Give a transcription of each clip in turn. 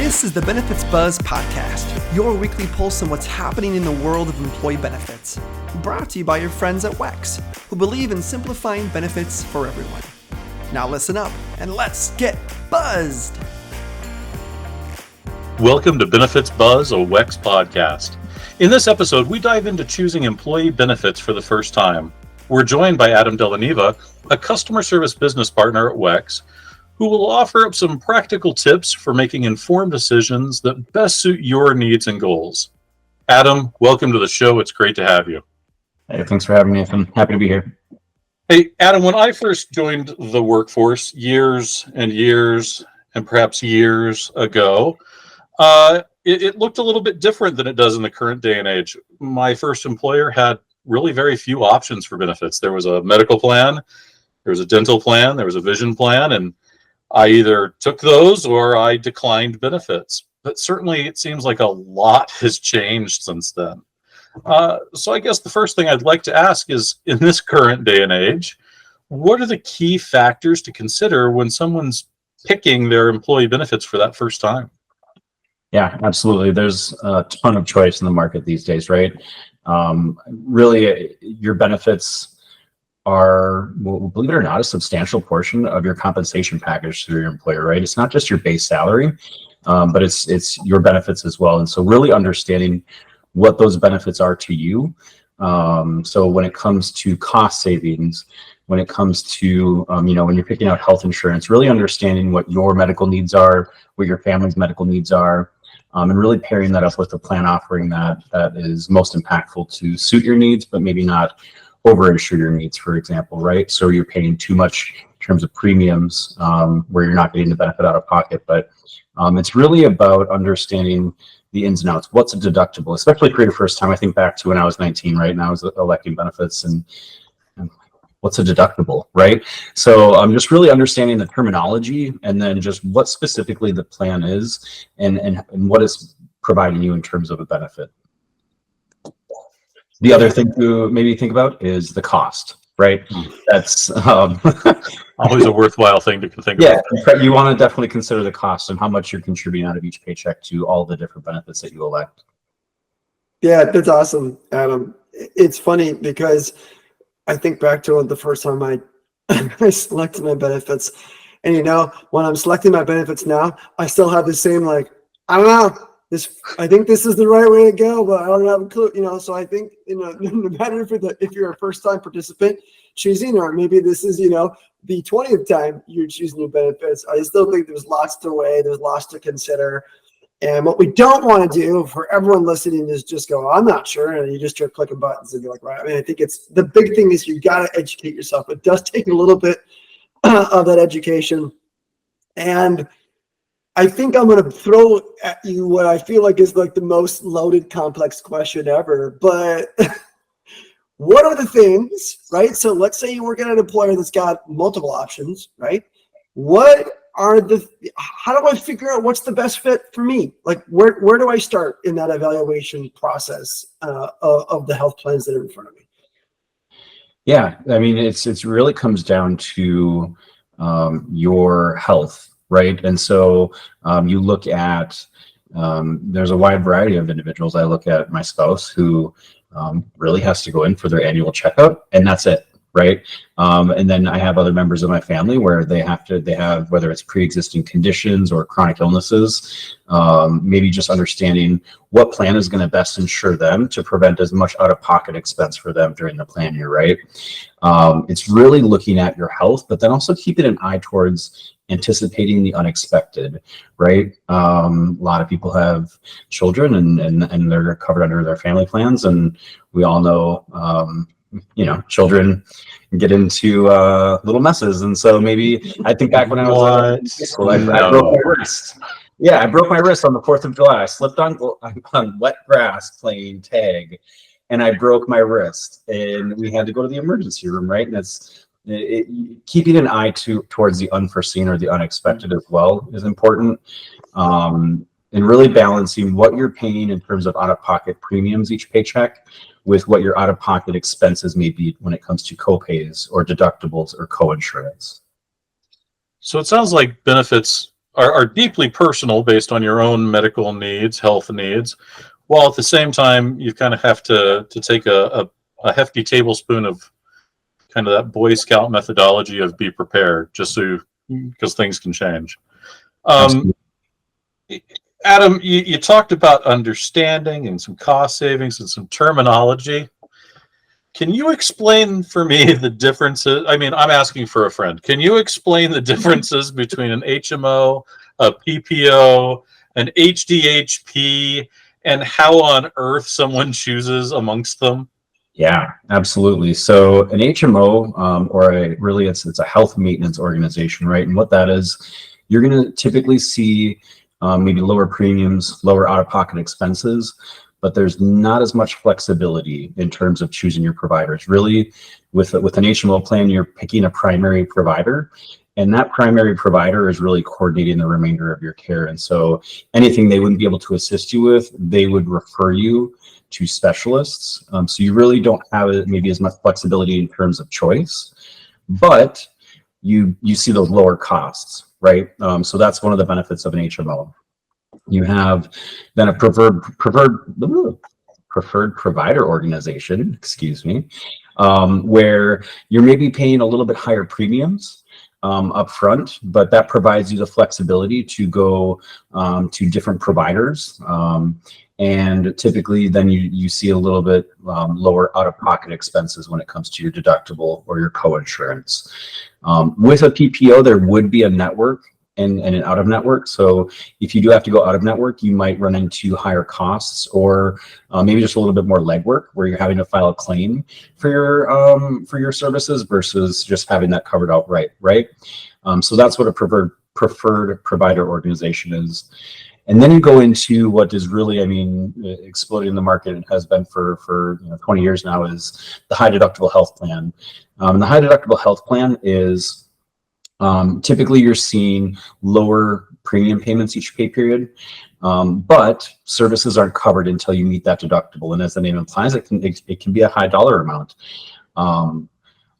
This is the Benefits Buzz Podcast, your weekly pulse on what's happening in the world of employee benefits. Brought to you by your friends at WEX, who believe in simplifying benefits for everyone. Now listen up and let's get buzzed. Welcome to Benefits Buzz, a WEX podcast. In this episode, we dive into choosing employee benefits for the first time. We're joined by Adam Dellaneva, a customer service business partner at WEX, who will offer up some practical tips for making informed decisions that best suit your needs and goals. Adam, welcome to the show. It's great to have you. Hey, thanks for having me. I'm happy to be here. Hey, Adam, when I first joined the workforce years and perhaps years ago, it looked a little bit different than it does in the current day and age. My first employer had really very few options for benefits. There was a medical plan, there was a dental plan, there was a vision plan, and I either took those or I declined benefits. But certainly it seems like a lot has changed since then. So I guess the first thing I'd like to ask is, in this current day and age, what are the key factors to consider when someone's picking their employee benefits for that first time? Yeah, absolutely. There's a ton of choice in the market these days, right? Really, your benefits are, well, believe it or not, a substantial portion of your compensation package through your employer, right? It's not just your base salary, but it's your benefits as well. And so really understanding what those benefits are to you. So when it comes to cost savings, when it comes to, when you're picking out health insurance, really understanding what your medical needs are, what your family's medical needs are, and really pairing that up with a plan offering that is most impactful to suit your needs, but maybe not over-insure your needs, for example, right? So you're paying too much in terms of premiums where you're not getting the benefit out of pocket. But it's really about understanding the ins and outs. What's a deductible, especially for your first time? I think back to when I was 19, right? And I was electing benefits and what's a deductible, right? So I'm just really understanding the terminology and then just what specifically the plan is and what is providing you in terms of a benefit. The other thing to maybe think about is the cost, right? That's always a worthwhile thing to think about. Yeah, you want to definitely consider the cost and how much you're contributing out of each paycheck to all the different benefits that you elect. Yeah, that's awesome, Adam. It's funny because I think back to the first time I selected my benefits, and when I'm selecting my benefits now, I still have the same I don't know. I think this is the right way to go, but I don't have a clue. So I think no matter if you're a first time participant choosing, or maybe this is the 20th time you're choosing your benefits, I still think there's lots to weigh, there's lots to consider. And what we don't want to do for everyone listening is just go, I'm not sure, and you just start clicking buttons and you're like, right. I mean, I think it's the big thing is you got to educate yourself. It does take a little bit of that education, and I think I'm going to throw at you what I feel like is the most loaded, complex question ever. But what are the things, right? So let's say you work at an employer that's got multiple options, right? How do I figure out what's the best fit for me? Where do I start in that evaluation process of the health plans that are in front of me? Yeah, I mean, it's really comes down to your health. Right. And so you look at, there's a wide variety of individuals. I look at my spouse who really has to go in for their annual checkup, and that's it. Right. And then I have other members of my family where they have, whether it's pre-existing conditions or chronic illnesses, maybe just understanding what plan is going to best ensure them to prevent as much out-of-pocket expense for them during the plan year. Right. It's really looking at your health, but then also keeping an eye towards anticipating the unexpected, right? A lot of people have children and they're covered under their family plans. And we all know, children get into little messes. And so maybe I think back when I was in school, I broke my wrist. Yeah, I broke my wrist on the 4th of July. I slipped on wet grass playing tag and I broke my wrist and we had to go to the emergency room, right? And keeping an eye towards the unforeseen or the unexpected as well is important, and really balancing what you're paying in terms of out-of-pocket premiums each paycheck with what your out-of-pocket expenses may be when it comes to co-pays or deductibles or co-insurance. So it sounds like benefits are deeply personal based on your own medical needs, health needs, while at the same time you kind of have to take a hefty tablespoon of kind of that Boy Scout methodology of be prepared, just so because things can change. Absolutely. Adam, you talked about understanding and some cost savings and some terminology. Can you explain for me the differences? I mean, I'm asking for a friend. Can you explain the differences between an HMO, a PPO, an HDHP, and how on earth someone chooses amongst them? Yeah, absolutely. So an HMO, or it's a health maintenance organization, right? And what that is, you're going to typically see maybe lower premiums, lower out-of-pocket expenses, but there's not as much flexibility in terms of choosing your providers. Really, with an HMO plan, you're picking a primary provider, and that primary provider is really coordinating the remainder of your care. And so anything they wouldn't be able to assist you with, they would refer you to specialists. So you really don't have maybe as much flexibility in terms of choice, but you see those lower costs, right? So that's one of the benefits of an HMO. You have then a preferred provider organization, excuse me, where you're maybe paying a little bit higher premiums up front, but that provides you the flexibility to go to different providers. And typically then you see a little bit lower out-of-pocket expenses when it comes to your deductible or your co-insurance. With a PPO, there would be a network and an out-of-network. So if you do have to go out-of-network, you might run into higher costs or maybe just a little bit more legwork where you're having to file a claim for your services versus just having that covered outright, right? So that's what a preferred provider organization is. And then you go into what is really, I mean, exploding in the market and has been for 20 years now, is the high deductible health plan. And the high deductible health plan is typically you're seeing lower premium payments each pay period, but services aren't covered until you meet that deductible. And as the name implies, it can be a high dollar amount.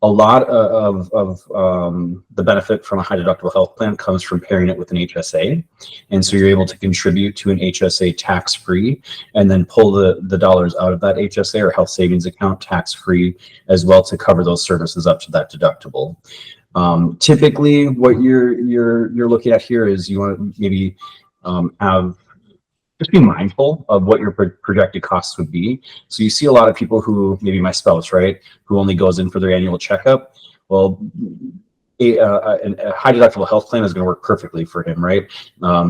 A lot of the benefit from a high deductible health plan comes from pairing it with an HSA. And so you're able to contribute to an HSA tax-free and then pull the dollars out of that HSA or health savings account tax-free as well to cover those services up to that deductible. Typically what you're looking at here is you want to maybe just be mindful of what your projected costs would be. So you see a lot of people who, maybe my spouse, right, who only goes in for their annual checkup. Well, a high deductible health plan is going to work perfectly for him, right?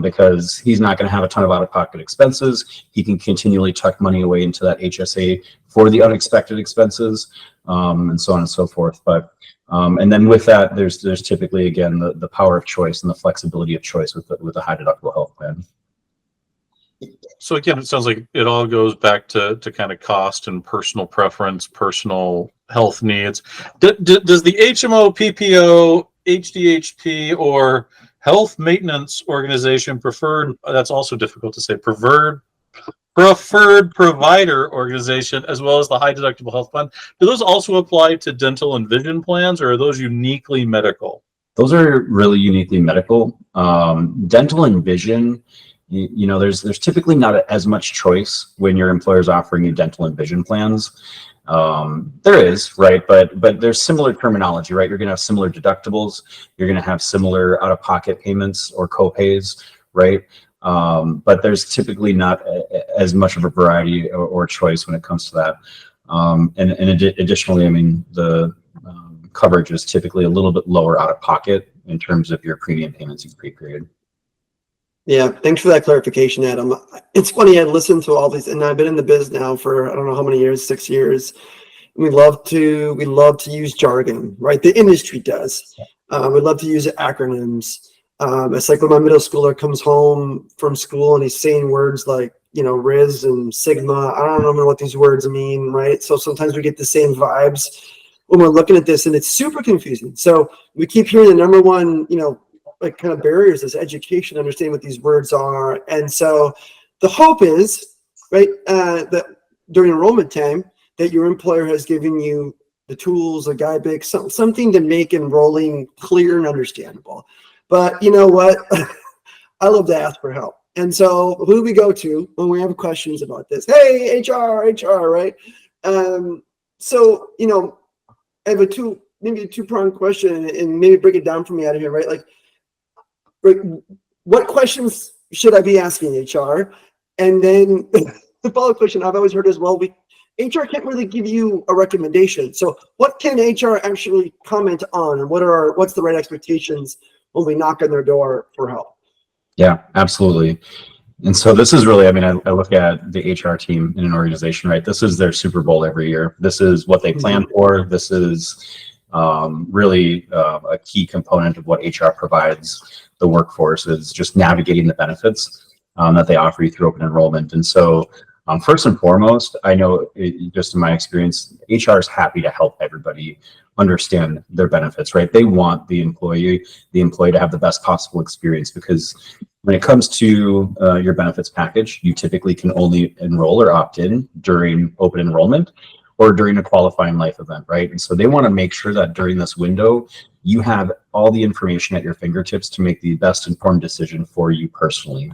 Because he's not going to have a ton of out-of-pocket expenses. He can continually tuck money away into that HSA for the unexpected expenses, and so on and so forth. But and then with that, there's typically, again, the power of choice and the flexibility of choice with a high deductible health plan. So again, it sounds like it all goes back to kind of cost and personal preference, personal health needs. Does the HMO, PPO, HDHP, or health maintenance organization preferred, that's also difficult to say, preferred provider organization, as well as the high deductible health plan, do those also apply to dental and vision plans, or are those uniquely medical? Those are really uniquely medical. Dental and vision, there's typically not as much choice when your employer is offering you dental and vision plans. There is, right? But there's similar terminology, right? You're going to have similar deductibles. You're going to have similar out-of-pocket payments or co-pays, right? But there's typically not as much of a variety or choice when it comes to that. And additionally, I mean, the coverage is typically a little bit lower out-of-pocket in terms of your premium payments each pay period. Yeah, thanks for that clarification, Adam. It's funny, I listened to all these, and I've been in the biz now for I don't know how many years, 6 years. We love to use jargon, right? The industry does. We love to use acronyms. It's like when my middle schooler comes home from school and he's saying words like, Riz and Sigma. I don't know what these words mean, right? So sometimes we get the same vibes when we're looking at this, and it's super confusing. So we keep hearing the number one, like kind of barriers is education, understanding what these words are. And so the hope is, right, that during enrollment time, that your employer has given you the tools, a guide book, something to make enrolling clear and understandable. But you know what? I love to ask for help. And so who do we go to when we have questions about this? Hey, HR, right? So, you know, I have maybe a two-pronged question, and maybe break it down for me out of here, right? Like, what questions should I be asking HR? And then the follow-up question I've always heard is, well, HR can't really give you a recommendation. So what can HR actually comment on, and what's the right expectations when we knock on their door for help? Yeah, absolutely. And so this is really, I mean, I look at the HR team in an organization, right? This is their Super Bowl every year. This is what they plan for. This is really a key component of what HR provides the workforce, is just navigating the benefits that they offer you through open enrollment. And so first and foremost, I know just in my experience, HR is happy to help everybody understand their benefits, right? They want the employee to have the best possible experience, because when it comes to your benefits package, you typically can only enroll or opt in during open enrollment or during a qualifying life event, right? And so they want to make sure that during this window, you have all the information at your fingertips to make the best informed decision for you personally.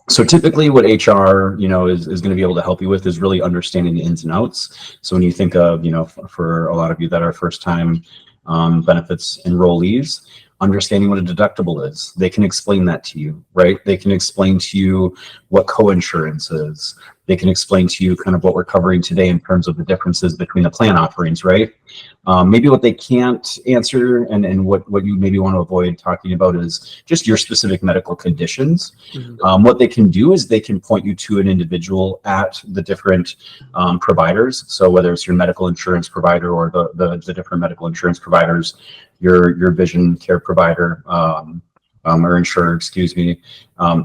So typically what HR, is going to be able to help you with is really understanding the ins and outs. So when you think of, for a lot of you that are first time benefits enrollees, understanding what a deductible is, they can explain that to you, right? They can explain to you what co-insurance is. They can explain to you kind of what we're covering today in terms of the differences between the plan offerings, right? Maybe what they can't answer and what you maybe want to avoid talking about is just your specific medical conditions. What they can do is they can point you to an individual at the different providers. So whether it's your medical insurance provider or the different medical insurance providers, your vision care provider, or insurer, excuse me,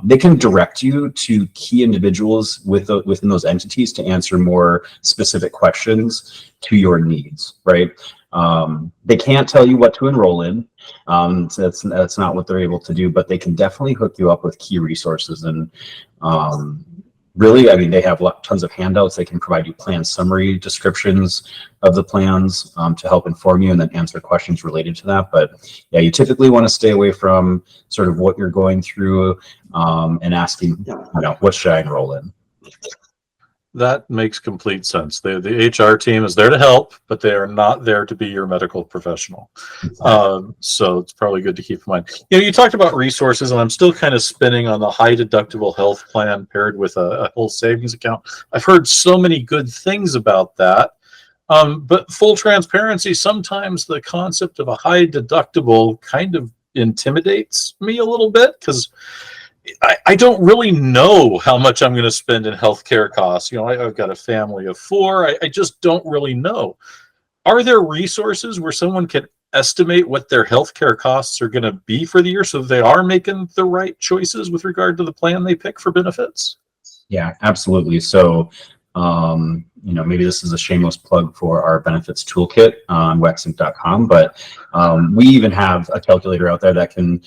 they can direct you to key individuals within those entities to answer more specific questions to your needs, right? They can't tell you what to enroll in. So that's not what they're able to do, but they can definitely hook you up with key resources. And really, I mean, they have tons of handouts. They can provide you plan summary descriptions of the plans to help inform you and then answer questions related to that. But yeah, you typically want to stay away from sort of what you're going through and asking, what should I enroll in? That makes complete sense. The HR team is there to help, but they are not there to be your medical professional. So it's probably good to keep in mind. You talked about resources, and I'm still kind of spinning on the high deductible health plan paired with a whole savings account. I've heard so many good things about that. But full transparency, sometimes the concept of a high deductible kind of intimidates me a little bit, because I don't really know how much I'm going to spend in healthcare costs. I've got a family of 4. I just don't really know. Are there resources where someone can estimate what their healthcare costs are going to be for the year so they are making the right choices with regard to the plan they pick for benefits? Yeah, absolutely. So, maybe this is a shameless plug for our benefits toolkit on wexinc.com, but we even have a calculator out there that can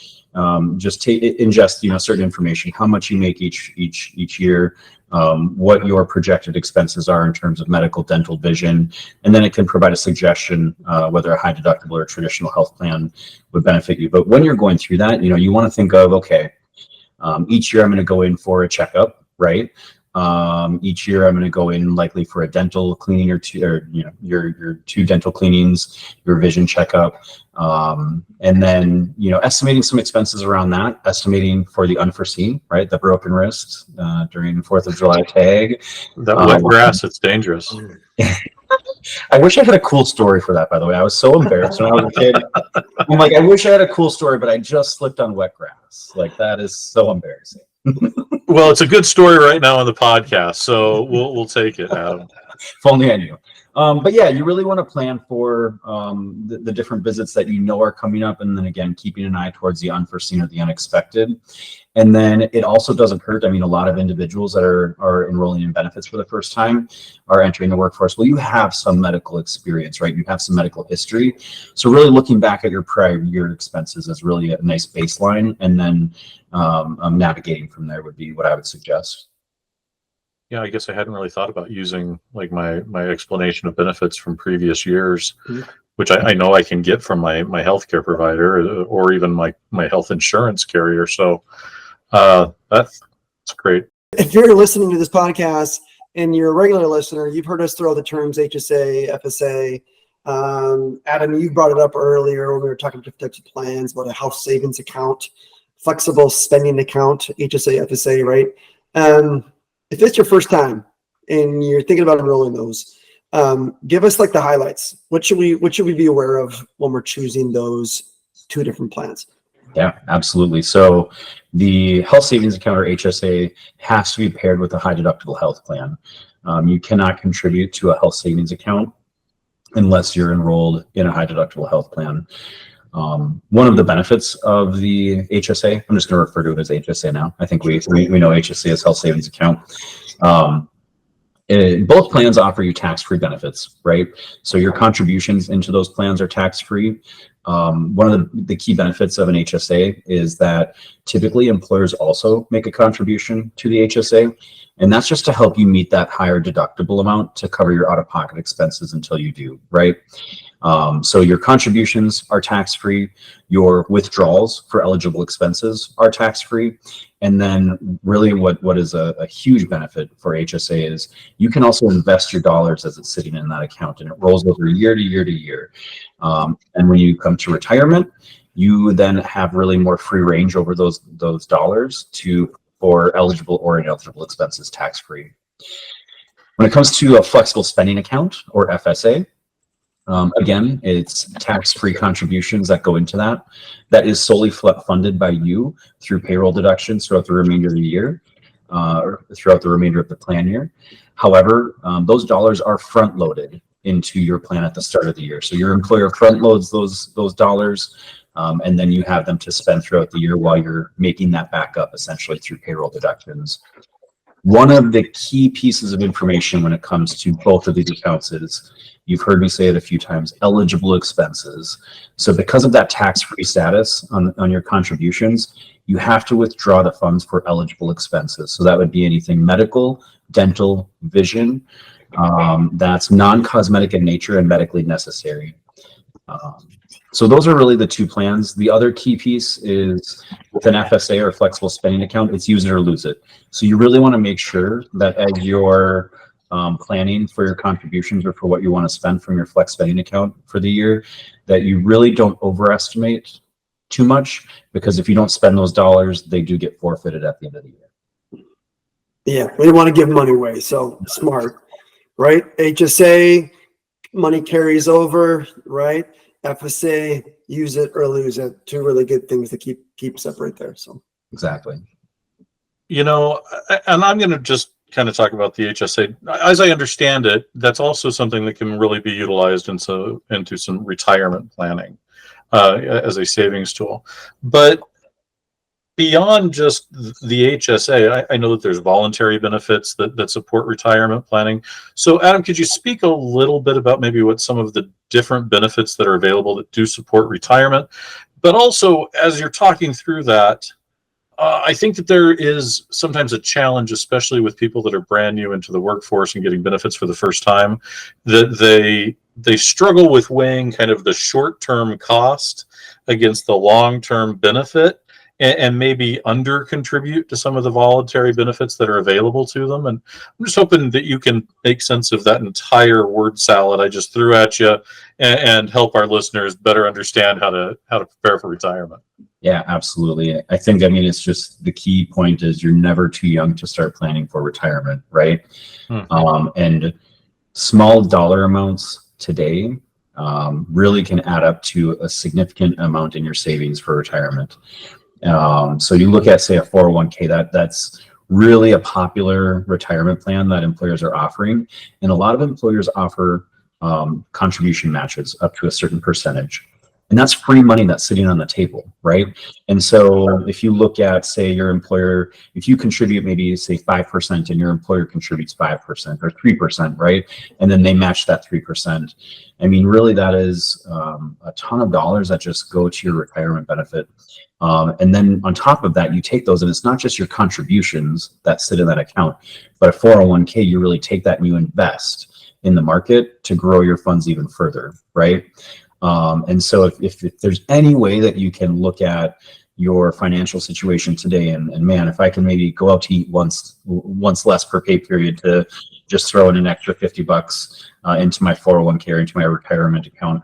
just ingest, certain information, how much you make each year, what your projected expenses are in terms of medical, dental, vision, and then it can provide a suggestion whether a high deductible or a traditional health plan would benefit you. But when you're going through that, you want to think of, okay, each year I'm going to go in for a checkup, right? Each year I'm going to go in likely for a dental cleaning or two, or your 2 dental cleanings, your vision checkup, and then estimating some expenses around that, estimating for the unforeseen, right? The broken wrist during the 4th of July tag. That wet grass, it's dangerous. I wish I had a cool story for that, by the way. I was so embarrassed when I was a kid. I'm like, I wish I had a cool story, but I just slipped on wet grass. Like, that is so embarrassing. Well, it's a good story right now on the podcast, so we'll take it, Adam. If only I knew. But yeah, you really want to plan for the different visits that are coming up, and then again, keeping an eye towards the unforeseen or the unexpected. And then it also doesn't hurt. I mean, a lot of individuals that are enrolling in benefits for the first time are entering the workforce. Well, you have some medical experience, right? You have some medical history. So really looking back at your prior year expenses is really a nice baseline. And then navigating from there would be what I would suggest. Yeah, I guess I hadn't really thought about using like my explanation of benefits from previous years which I know I can get from my healthcare provider or even my health insurance carrier. So that's great. If you're listening to this podcast and you're a regular listener, you've heard us throw the terms HSA, FSA. Adam, you brought it up earlier when we were talking about different types of plans, about a health savings account, flexible spending account, HSA, FSA, right? If it's your first time and you're thinking about enrolling those, give us like the highlights. What should we be aware of when we're choosing those two different plans? Yeah, absolutely. So the health savings account, or HSA, has to be paired with a high deductible health plan. You cannot contribute to a health savings account unless you're enrolled in a high deductible health plan. One of the benefits of the HSA, I'm just going to refer to it as HSA now. I think we know HSA as health savings account. Both plans offer you tax-free benefits, right? So your contributions into those plans are tax-free. One of the key benefits of an HSA is that typically employers also make a contribution to the HSA, and that's just to help you meet that higher deductible amount to cover your out-of-pocket expenses until you do, right? So your contributions are tax-free, your withdrawals for eligible expenses are tax-free, and then really what is a huge benefit for HSA is you can also invest your dollars as it's sitting in that account, and it rolls over year to year to year. And when you come to retirement, you then have really more free range over those dollars for eligible or ineligible expenses tax-free. When it comes to a flexible spending account, or FSA, again, it's tax-free contributions that go into that. That is solely funded by you through payroll deductions throughout the remainder of the year, or throughout the remainder of the plan year. However, those dollars are front-loaded into your plan at the start of the year. So your employer front-loads those dollars, and then you have them to spend throughout the year while you're making that back up essentially through payroll deductions. One of the key pieces of information when it comes to both of these accounts is, you've heard me say it a few times, eligible expenses. So because of that tax-free status on your contributions, you have to withdraw the funds for eligible expenses. So that would be anything medical, dental, vision, that's non-cosmetic in nature and medically necessary. So those are really the two plans. The other key piece is with an FSA, or flexible spending account, it's use it or lose it. So you really want to make sure that as you're planning for your contributions or for what you want to spend from your flex spending account for the year, that you really don't overestimate too much, because if you don't spend those dollars, they do get forfeited at the end of the year. Yeah, we don't want to give money away, so smart, right? HSA, money carries over, right? FSA, use it or lose it. Two really good things to keep separate there. So Exactly. You know, and I'm going to just kind of talk about the HSA. As I understand it, that's also something that can really be utilized into some retirement planning as a savings tool. But beyond just the HSA, I know that there's voluntary benefits that support retirement planning. So Adam, could you speak a little bit about maybe what some of the different benefits that are available that do support retirement? But also, as you're talking through that, I think that there is sometimes a challenge, especially with people that are brand new into the workforce and getting benefits for the first time, that they struggle with weighing kind of the short-term cost against the long-term benefit, and maybe under contribute to some of the voluntary benefits that are available to them. And I'm just hoping that you can make sense of that entire word salad I just threw at you, and help our listeners better understand how to prepare for retirement. Yeah, absolutely. I think, it's just the key point is you're never too young to start planning for retirement, right? And small dollar amounts today really can add up to a significant amount in your savings for retirement. So you look at, say, a 401k, that's really a popular retirement plan that employers are offering. And a lot of employers offer contribution matches up to a certain percentage. And that's free money that's sitting on the table, right? And so if you look at, say, your employer, if you contribute maybe, say, 5% and your employer contributes 5% or 3%, right? And then they match that 3%. Really that is a ton of dollars that just go to your retirement benefit. And then on top of that, you take those, and it's not just your contributions that sit in that account, but a 401k, you really take that and you invest in the market to grow your funds even further, right? And so if there's any way that you can look at your financial situation today, and man, if I can maybe go out to eat once less per pay period to just throw in an extra $50 into my 401k or into my retirement account,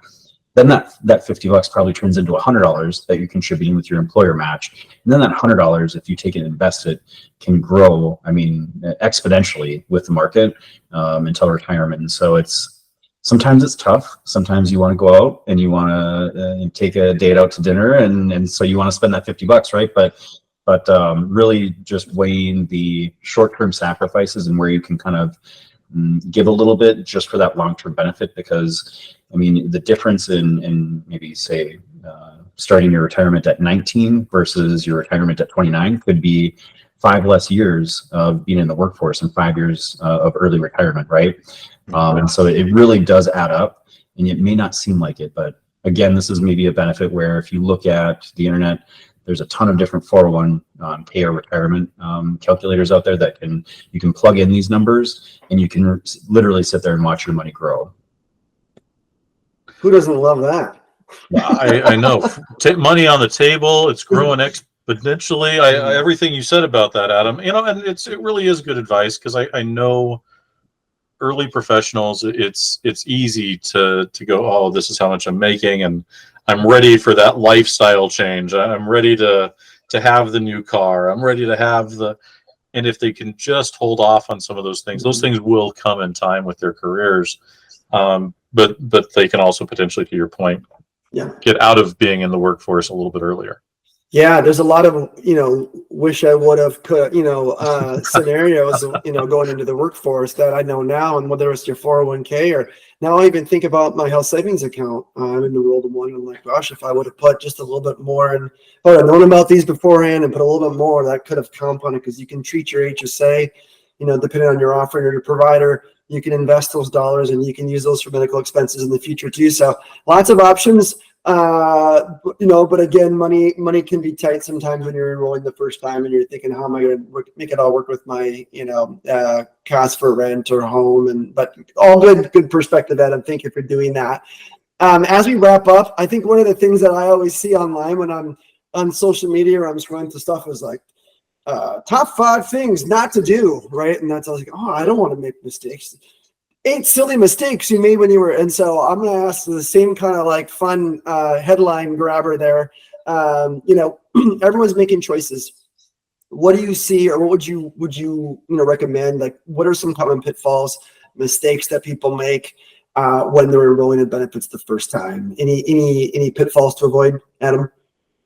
then that $50 probably turns into $100 that you're contributing with your employer match. And then that $100, if you take it and invest it, can grow, I mean, exponentially with the market until retirement. And so sometimes it's tough. Sometimes you want to go out and you want to take a date out to dinner, and so you want to spend that $50, right? But really just weighing the short-term sacrifices and where you can kind of give a little bit just for that long-term benefit. Because I mean, the difference in maybe say starting your retirement at 19 versus your retirement at 29 could be 5 less years of being in the workforce and 5 years of early retirement, right? And so it really does add up, and it may not seem like it, but again, this is maybe a benefit where if you look at the internet, there's a ton of different 401k or retirement calculators out there that you can plug in these numbers, and you can literally sit there and watch your money grow. Who doesn't love that? I know. Money on the table, it's growing exponentially. Everything you said about that, Adam, and it really is good advice, because I know early professionals, it's easy to go, oh, this is how much I'm making, and I'm ready for that lifestyle change. I'm ready to have the new car. I'm ready to have and if they can just hold off on some of those things will come in time with their careers. But they can also potentially, to your point, get out of being in the workforce a little bit earlier. Yeah, there's a lot of, wish I would have could, scenarios, going into the workforce that I know now, and whether it's your 401k or now I even think about my health savings account. I'm enrolled in one, and I'm like, gosh, if I would have put just a little bit more, and if I would have known about these beforehand and put a little bit more, that could have compounded, because you can treat your HSA, depending on your offering or your provider, you can invest those dollars and you can use those for medical expenses in the future too. So lots of options. But again, money can be tight sometimes when you're enrolling the first time and you're thinking, how am I going to make it all work with my, cost for rent or home? But all good perspective, Adam. Thank you for doing that. As we wrap up, I think one of the things that I always see online when I'm on social media or I'm scrolling through stuff is like, top 5 things not to do, right? And that's, I was like, oh, I don't want to make mistakes. 8 silly mistakes you made when you were, and so I'm going to ask the same kind of like fun headline grabber there. Everyone's making choices. What do you see, or what would you recommend? Like, what are some common pitfalls, mistakes that people make when they're enrolling in benefits the first time? Any pitfalls to avoid, Adam?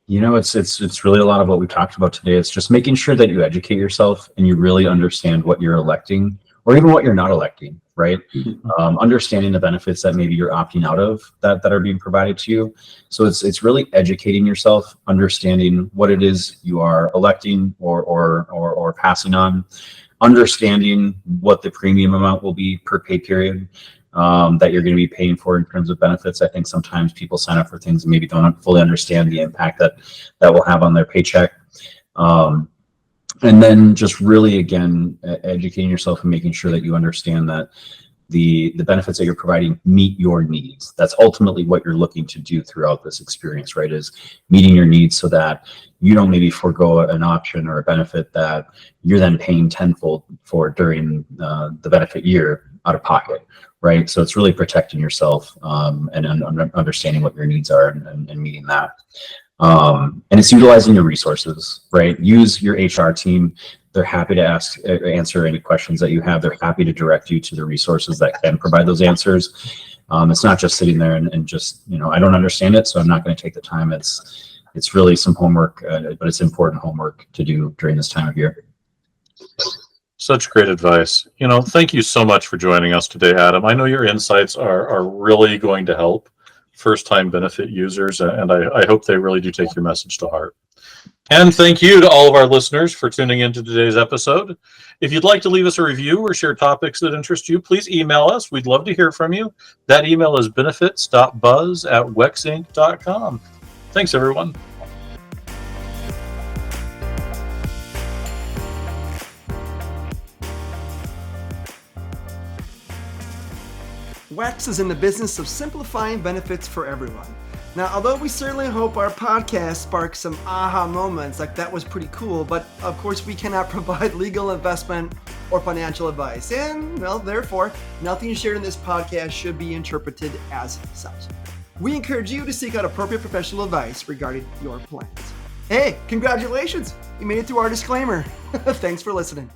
It's really a lot of what we talked about today. It's just making sure that you educate yourself and you really understand what you're electing, or even what you're not electing, right? Understanding the benefits that maybe you're opting out of that are being provided to you. So it's really educating yourself, understanding what it is you are electing or passing on, understanding what the premium amount will be per pay period that you're going to be paying for in terms of benefits. I think sometimes people sign up for things and maybe don't fully understand the impact that will have on their paycheck. And then just really, again, educating yourself and making sure that you understand that the benefits that you're providing meet your needs. That's ultimately what you're looking to do throughout this experience, right? Is meeting your needs so that you don't maybe forego an option or a benefit that you're then paying tenfold for during the benefit year out of pocket, right? So it's really protecting yourself and understanding what your needs are and meeting that. And it's utilizing your resources, right? Use your HR team. They're happy to answer any questions that you have. They're happy to direct you to the resources that can provide those answers. It's not just sitting there and just, I don't understand it, so I'm not going to take the time. It's really some homework, but it's important homework to do during this time of year. Such great advice. Thank you so much for joining us today, Adam. I know your insights are really going to help first-time benefit users, and I hope they really do take your message to heart. And thank you to all of our listeners for tuning into today's episode. If you'd like to leave us a review or share topics that interest you, please email us. We'd love to hear from you. That email is benefits.buzz@wexinc.com. Thanks, everyone. WEX is in the business of simplifying benefits for everyone. Now, although we certainly hope our podcast sparks some aha moments, like that was pretty cool, but of course we cannot provide legal, investment, or financial advice. And, well, therefore, nothing shared in this podcast should be interpreted as such. We encourage you to seek out appropriate professional advice regarding your plans. Hey, congratulations! You made it through our disclaimer. Thanks for listening.